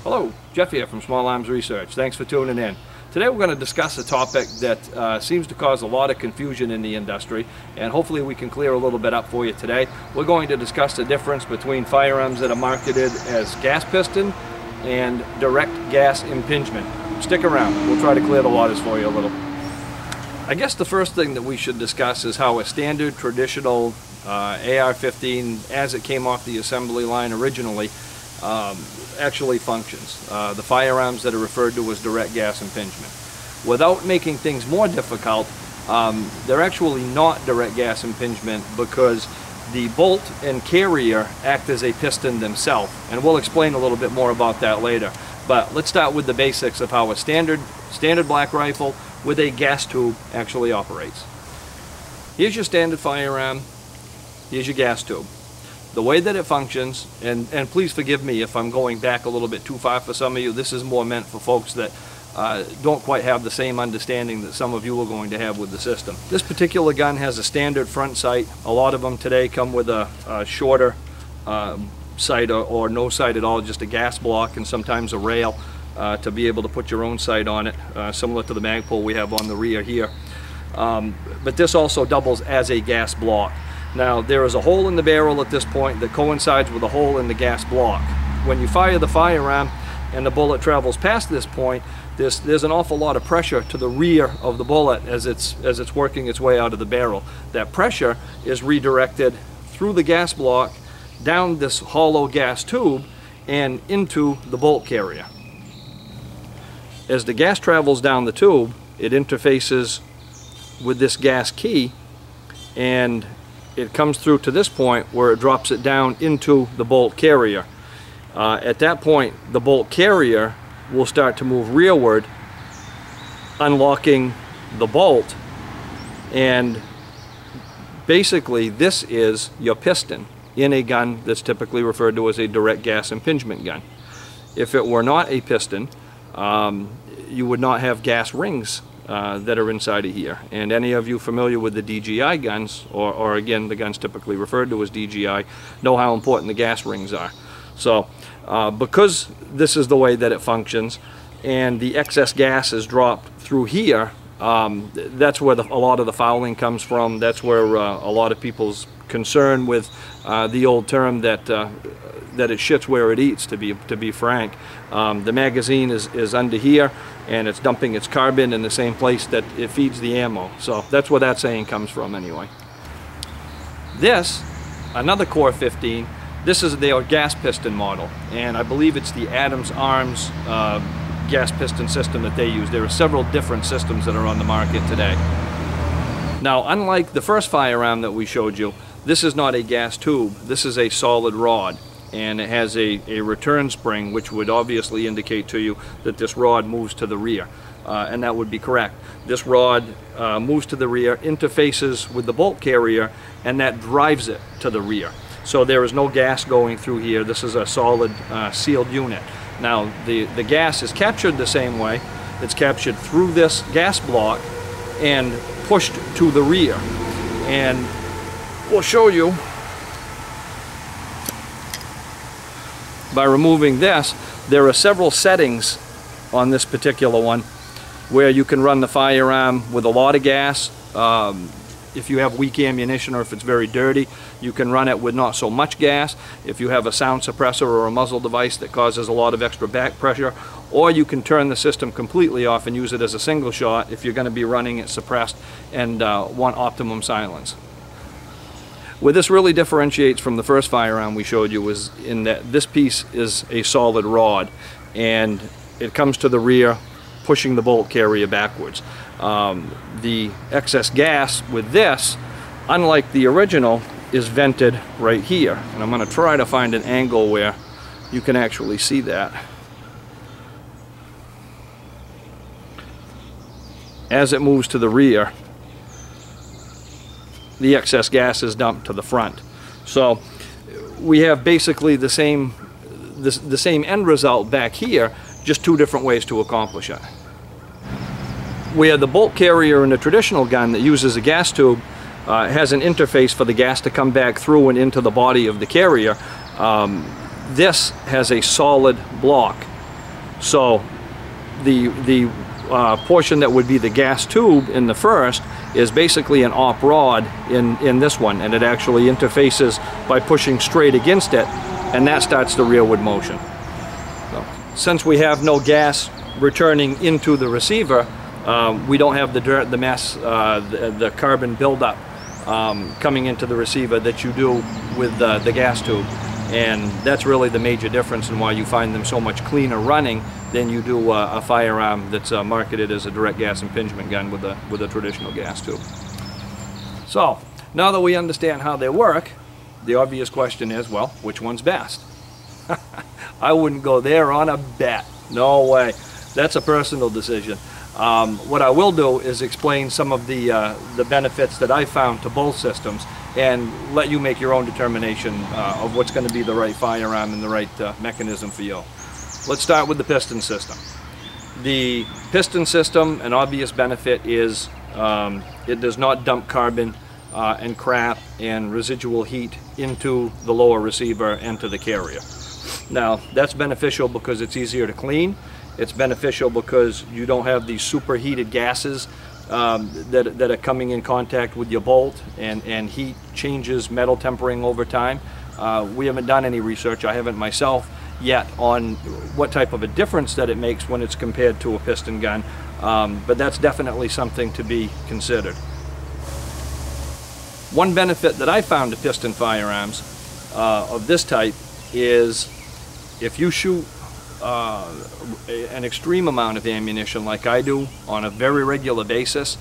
Hello, Jeff here from Small Arms Research. Thanks for tuning in. Today we're going to discuss a topic that seems to cause a lot of confusion in the industry, and hopefully we can clear a little bit up for you today. We're going to discuss the difference between firearms that are marketed as gas piston and direct gas impingement. Stick around, we'll try to clear the waters for you a little. I guess the first thing that we should discuss is how a standard traditional AR-15, as it came off the assembly line originally, actually functions. The firearms that are referred to as direct gas impingement. Without making things more difficult, they're actually not direct gas impingement because the bolt and carrier act as a piston themselves, and we'll explain a little bit more about that later. But let's start with the basics of how a standard black rifle with a gas tube actually operates. Here's your standard firearm, here's your gas tube. The way that it functions, and please forgive me if I'm going back a little bit too far for some of you, this is more meant for folks that don't quite have the same understanding that some of you are going to have with the system. This particular gun has a standard front sight. A lot of them today come with a shorter sight or no sight at all, just a gas block and sometimes a rail to be able to put your own sight on it, similar to the Magpul we have on the rear here. But this also doubles as a gas block. Now, there is a hole in the barrel at this point that coincides with a hole in the gas block. When you fire the firearm and the bullet travels past this point, there's an awful lot of pressure to the rear of the bullet as it's working its way out of the barrel. That pressure is redirected through the gas block, down this hollow gas tube, and into the bolt carrier. As the gas travels down the tube, it interfaces with this gas key, and it comes through to this point where it drops it down into the bolt carrier. At that point, the bolt carrier will start to move rearward, unlocking the bolt, and basically this is your piston in a gun that's typically referred to as a direct gas impingement gun. If it were not a piston, you would not have gas rings that are inside of here. And any of you familiar with the DGI guns, or again the guns typically referred to as DGI, know how important the gas rings are. So because this is the way that it functions and the excess gas is dropped through here, that's where a lot of the fouling comes from. That's where a lot of people's concern with the old term that it shits where it eats, to be frank. The magazine is under here, and it's dumping its carbon in the same place that it feeds the ammo. So that's where that saying comes from anyway. This, another Core 15, this is their gas piston model, and I believe it's the Adams Arms gas piston system that they use. There are several different systems that are on the market today. Now, unlike the first firearm that we showed you, this is not a gas tube, this is a solid rod. And it has a return spring, which would obviously indicate to you that this rod moves to the rear. And that would be correct. This rod moves to the rear, interfaces with the bolt carrier, and that drives it to the rear. So there is no gas going through here. This is a solid sealed unit. Now, the gas is captured the same way. It's captured through this gas block and pushed to the rear. And we'll show you by removing this. There are several settings on this particular one where you can run the firearm with a lot of gas. If you have weak ammunition or if it's very dirty, you can run it with not so much gas. If you have a sound suppressor or a muzzle device that causes a lot of extra back pressure, or you can turn the system completely off and use it as a single shot if you're going to be running it suppressed and want optimum silence. Where this really differentiates from the first firearm we showed you is in that this piece is a solid rod and it comes to the rear, pushing the bolt carrier backwards. The excess gas with this, unlike the original, is vented right here. And I'm going to try to find an angle where you can actually see that. As it moves to the rear, the excess gas is dumped to the front. So we have basically the same end result back here, just two different ways to accomplish it. Where the bolt carrier in a traditional gun that uses a gas tube has an interface for the gas to come back through and into the body of the carrier, this has a solid block. So the portion that would be the gas tube in the first is basically an op rod in this one, and it actually interfaces by pushing straight against it, and that starts the rearward motion. So, since we have no gas returning into the receiver, we don't have the dirt, the mess, the carbon buildup coming into the receiver that you do with the gas tube. And that's really the major difference in why you find them so much cleaner running than you do a firearm that's marketed as a direct gas impingement gun with a traditional gas tube. So now that we understand how they work, the obvious question is, well, which one's best? I wouldn't go there on a bet. No way. That's a personal decision. What I will do is explain some of the benefits that I found to both systems, and let you make your own determination of what's going to be the right firearm and the right mechanism for you. Let's start with the piston system. The piston system, an obvious benefit is it does not dump carbon and crap and residual heat into the lower receiver and to the carrier. Now, that's beneficial because it's easier to clean. It's beneficial because you don't have these superheated gases that are coming in contact with your bolt, and heat changes metal tempering over time. We haven't done any research, I haven't myself yet, on what type of a difference that it makes when it's compared to a piston gun, but that's definitely something to be considered. One benefit that I found to piston firearms of this type is if you shoot an extreme amount of ammunition like I do on a very regular basis,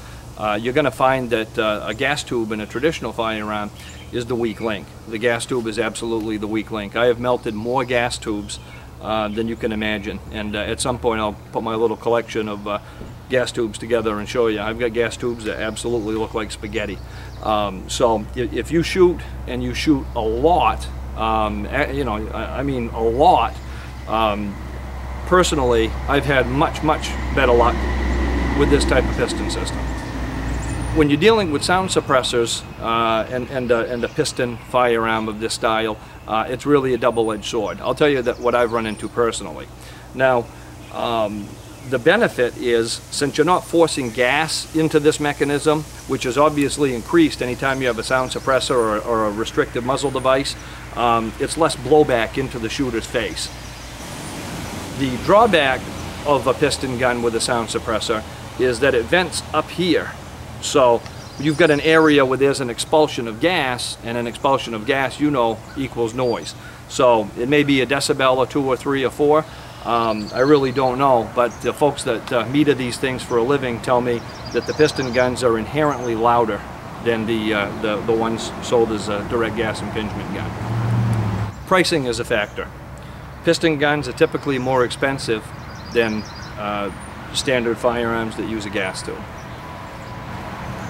you're going to find that a gas tube in a traditional firearm is the weak link. The gas tube is absolutely the weak link. I have melted more gas tubes than you can imagine, and at some point I'll put my little collection of gas tubes together and show you. I've got gas tubes that absolutely look like spaghetti. So if you shoot, and you shoot a lot, you know, I mean a lot, personally, I've had much better luck with this type of piston system. When you're dealing with sound suppressors and a piston firearm of this style, it's really a double-edged sword. I'll tell you that what I've run into personally. Now, the benefit is, since you're not forcing gas into this mechanism, which is obviously increased anytime you have a sound suppressor or a restrictive muzzle device, it's less blowback into the shooter's face. The drawback of a piston gun with a sound suppressor is that it vents up here. So you've got an area where there's an expulsion of gas, and an expulsion of gas, you know, equals noise. So it may be a decibel or 2 or 3 or 4. I really don't know, but the folks that meter these things for a living tell me that the piston guns are inherently louder than the ones sold as a direct gas impingement gun. Pricing is a factor. Piston guns are typically more expensive than standard firearms that use a gas tube.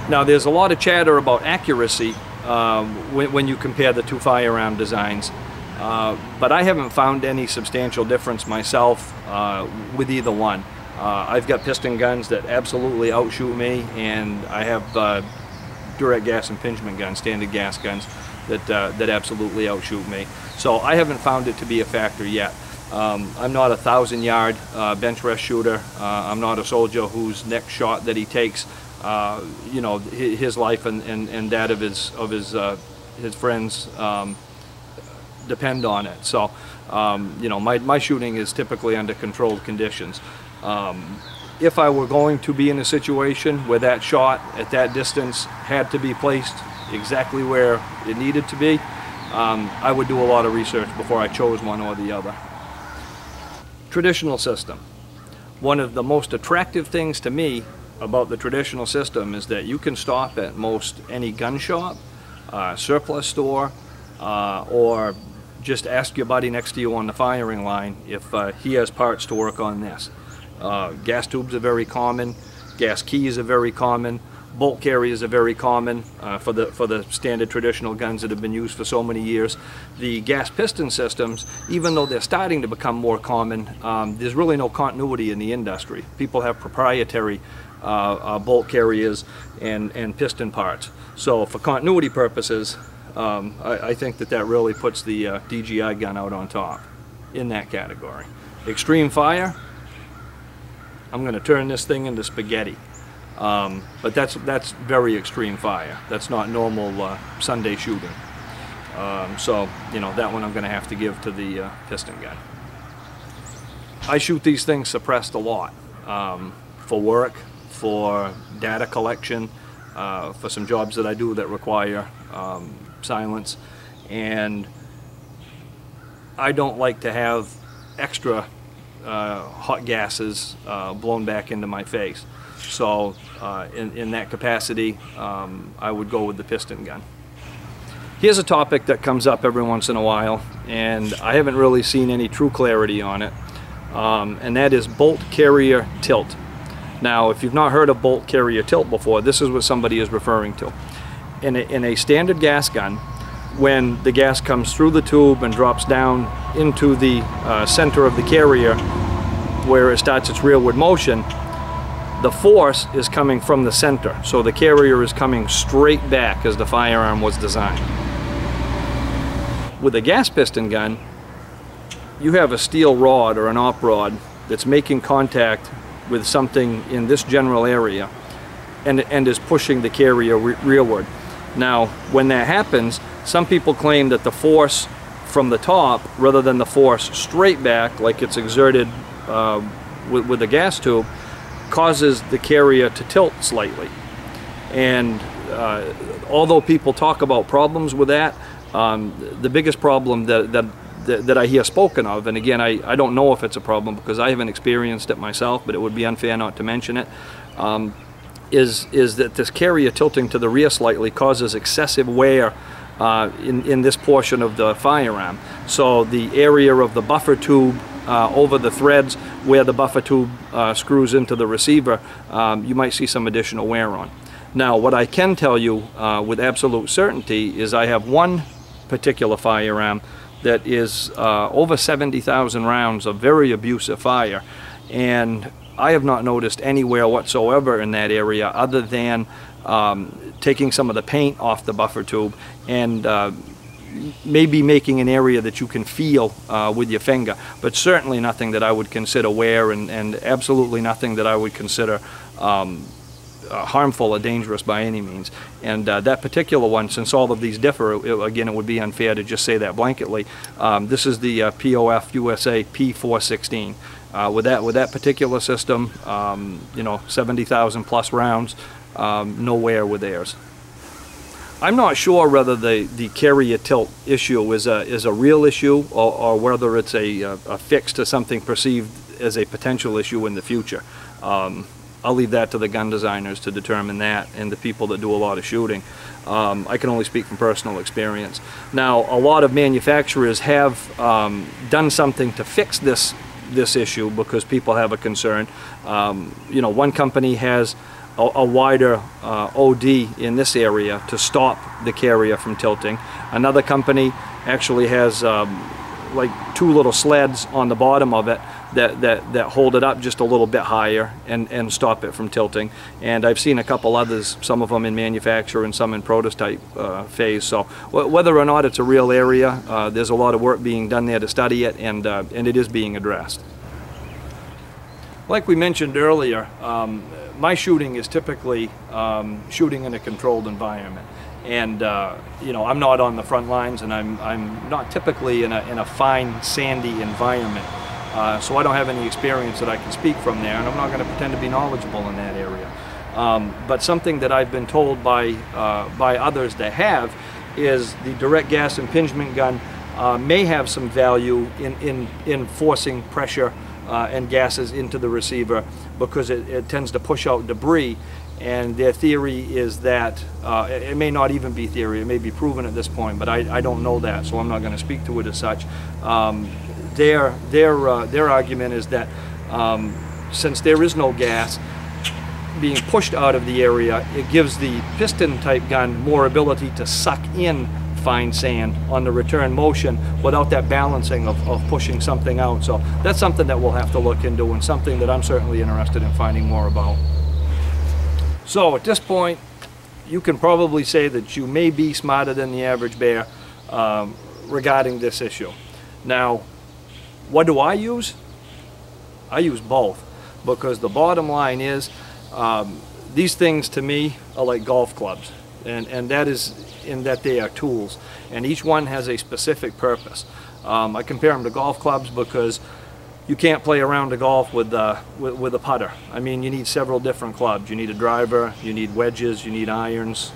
Now, there's a lot of chatter about accuracy when you compare the two firearm designs, but I haven't found any substantial difference myself with either one. I've got piston guns that absolutely outshoot me, and I have direct gas impingement guns, standard gas guns, that absolutely outshoot me. So I haven't found it to be a factor yet. I'm not a 1,000-yard bench rest shooter. I'm not a soldier whose next shot that he takes, you know, his life and that of his friends depend on it. So, you know, my shooting is typically under controlled conditions. If I were going to be in a situation where that shot at that distance had to be placed exactly where it needed to be, I would do a lot of research before I chose one or the other. Traditional system. One of the most attractive things to me about the traditional system is that you can stop at most any gun shop, surplus store, or just ask your buddy next to you on the firing line if he has parts to work on this. Gas tubes are very common, gas keys are very common. Bolt carriers are very common for the standard traditional guns that have been used for so many years. The gas piston systems, even though they're starting to become more common, there's really no continuity in the industry. People have proprietary bolt carriers and piston parts. So for continuity purposes, I think that really puts the DGI gun out on top in that category. Extreme fire, I'm going to turn this thing into spaghetti. But that's very extreme fire. That's not normal Sunday shooting. So, you know, that one I'm going to have to give to the piston gun. I shoot these things suppressed a lot for work, for data collection, for some jobs that I do that require silence, and I don't like to have extra hot gases blown back into my face. So in that capacity, I would go with the piston gun. Here's a topic that comes up every once in a while, and I haven't really seen any true clarity on it, and that is bolt carrier tilt. Now, if you've not heard of bolt carrier tilt before, this is what somebody is referring to. In a standard gas gun, when the gas comes through the tube and drops down into the center of the carrier where it starts its rearward motion, the force is coming from the center. So the carrier is coming straight back as the firearm was designed. With a gas piston gun, you have a steel rod or an op rod that's making contact with something in this general area and is pushing the carrier rearward. Now, when that happens, some people claim that the force from the top, rather than the force straight back like it's exerted with the gas tube, causes the carrier to tilt slightly. And although people talk about problems with that, the biggest problem that I hear spoken of, and again, I don't know if it's a problem because I haven't experienced it myself, but it would be unfair not to mention it, is that this carrier tilting to the rear slightly causes excessive wear in this portion of the firearm. So the area of the buffer tube over the threads where the buffer tube screws into the receiver, you might see some additional wear on. Now, what I can tell you with absolute certainty is I have one particular firearm that is over 70,000 rounds of very abusive fire, and I have not noticed any wear whatsoever in that area other than taking some of the paint off the buffer tube and maybe making an area that you can feel with your finger, but certainly nothing that I would consider wear, and absolutely nothing that I would consider harmful or dangerous by any means. And that particular one, since all of these differ, again, it would be unfair to just say that blanketly. This is the POF-USA P416. With that particular system, you know, 70,000 plus rounds, no wear with theirs. I'm not sure whether the carrier tilt issue is a real issue or whether it's a fix to something perceived as a potential issue in the future. I'll leave that to the gun designers to determine that, and the people that do a lot of shooting. I can only speak from personal experience. Now, a lot of manufacturers have done something to fix this issue because people have a concern. You know, one company has a wider OD in this area to stop the carrier from tilting. Another company actually has like two little sleds on the bottom of it that hold it up just a little bit higher and stop it from tilting. And I've seen a couple others, some of them in manufacture and some in prototype phase. So whether or not it's a real area, there's a lot of work being done there to study it, and it is being addressed. Like we mentioned earlier, my shooting is typically shooting in a controlled environment. And you know, I'm not on the front lines, and I'm not typically in a fine sandy environment, so I don't have any experience that I can speak from there, and I'm not going to pretend to be knowledgeable in that area. But something that I've been told by others that have is the direct gas impingement gun may have some value in forcing pressure and gases into the receiver, because it tends to push out debris. And their theory is that, it may not even be theory, it may be proven at this point, but I don't know that, so I'm not going to speak to it as such. Their argument is that since there is no gas, being pushed out of the area, it gives the piston type gun more ability to suck in fine sand on the return motion without that balancing of pushing something out. So that's something that we'll have to look into, and something that I'm certainly interested in finding more about. So at this point, you can probably say that you may be smarter than the average bear regarding this issue. Now, what do I use? I use both, because the bottom line is these things to me are like golf clubs, and that is in that they are tools, and each one has a specific purpose. I compare them to golf clubs because you can't play around a golf with a putter. I mean, you need several different clubs. You need a driver, you need wedges, you need irons.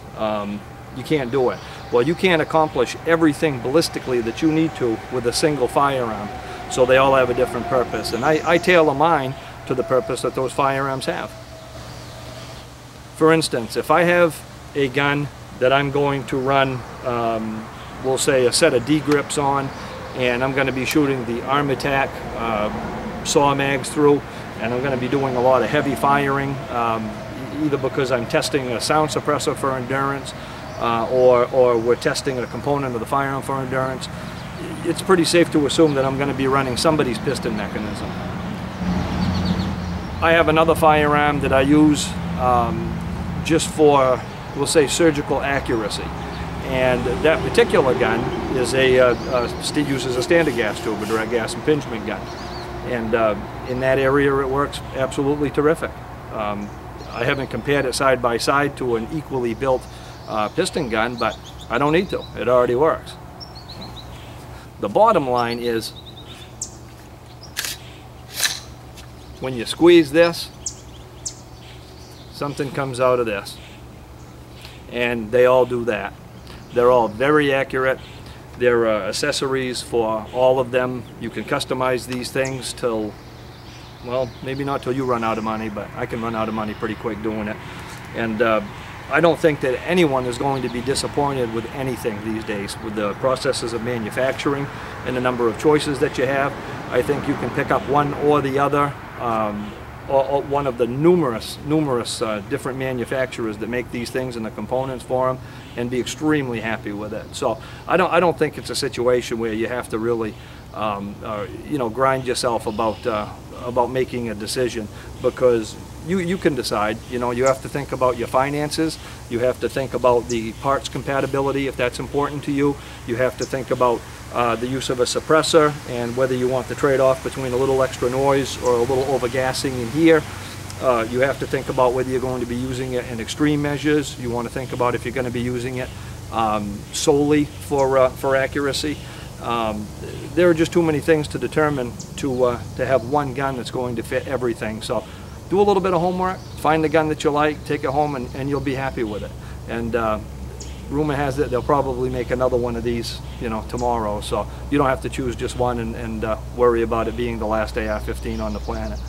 You can't do it. Well, you can't accomplish everything ballistically that you need to with a single firearm. So they all have a different purpose, and I tailor mine to the purpose that those firearms have. For instance, if I have a gun that I'm going to run, we'll say a set of D-grips on, and I'm going to be shooting the Arm Attack saw mags through, and I'm going to be doing a lot of heavy firing, either because I'm testing a sound suppressor for endurance, or we're testing a component of the firearm for endurance. It's pretty safe to assume that I'm going to be running somebody's piston mechanism. I have another firearm that I use just for, we'll say, surgical accuracy, and that particular gun is uses a standard gas tube, a direct gas impingement gun, and in that area it works absolutely terrific. I haven't compared it side by side to an equally built piston gun, but I don't need to. It already works. The bottom line is, when you squeeze this, something comes out of this, and they all do that. They're all very accurate. There are accessories for all of them. You can customize these things till, well, maybe not till you run out of money, but I can run out of money pretty quick doing it. And I don't think that anyone is going to be disappointed with anything these days. With the processes of manufacturing and the number of choices that you have, I think you can pick up one or the other, or one of the numerous different manufacturers that make these things and the components for them, and be extremely happy with it. So I don't think it's a situation where you have to really grind yourself about making a decision, because you can decide. You have to think about your finances, you have to think about the parts compatibility if that's important to you, you have to think about the use of a suppressor and whether you want the trade-off between a little extra noise or a little over-gassing in here. You have to think about whether you're going to be using it in extreme measures. You want to think about if you're going to be using it solely for accuracy. There are just too many things to determine to have one gun that's going to fit everything. So do a little bit of homework, find the gun that you like, take it home, and you'll be happy with it. And rumor has it they'll probably make another one of these, tomorrow. So you don't have to choose just one and worry about it being the last AR-15 on the planet.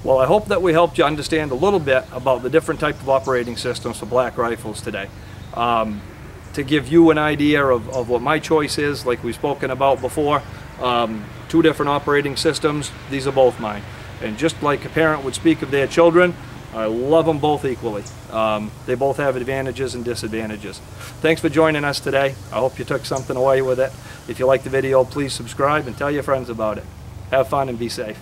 Well, I hope that we helped you understand a little bit about the different type of operating systems for black rifles today. To give you an idea of what my choice is, like we've spoken about before, 2 different operating systems, these are both mine. And just like a parent would speak of their children, I love them both equally. They both have advantages and disadvantages. Thanks for joining us today. I hope you took something away with it. If you liked the video, please subscribe and tell your friends about it. Have fun and be safe.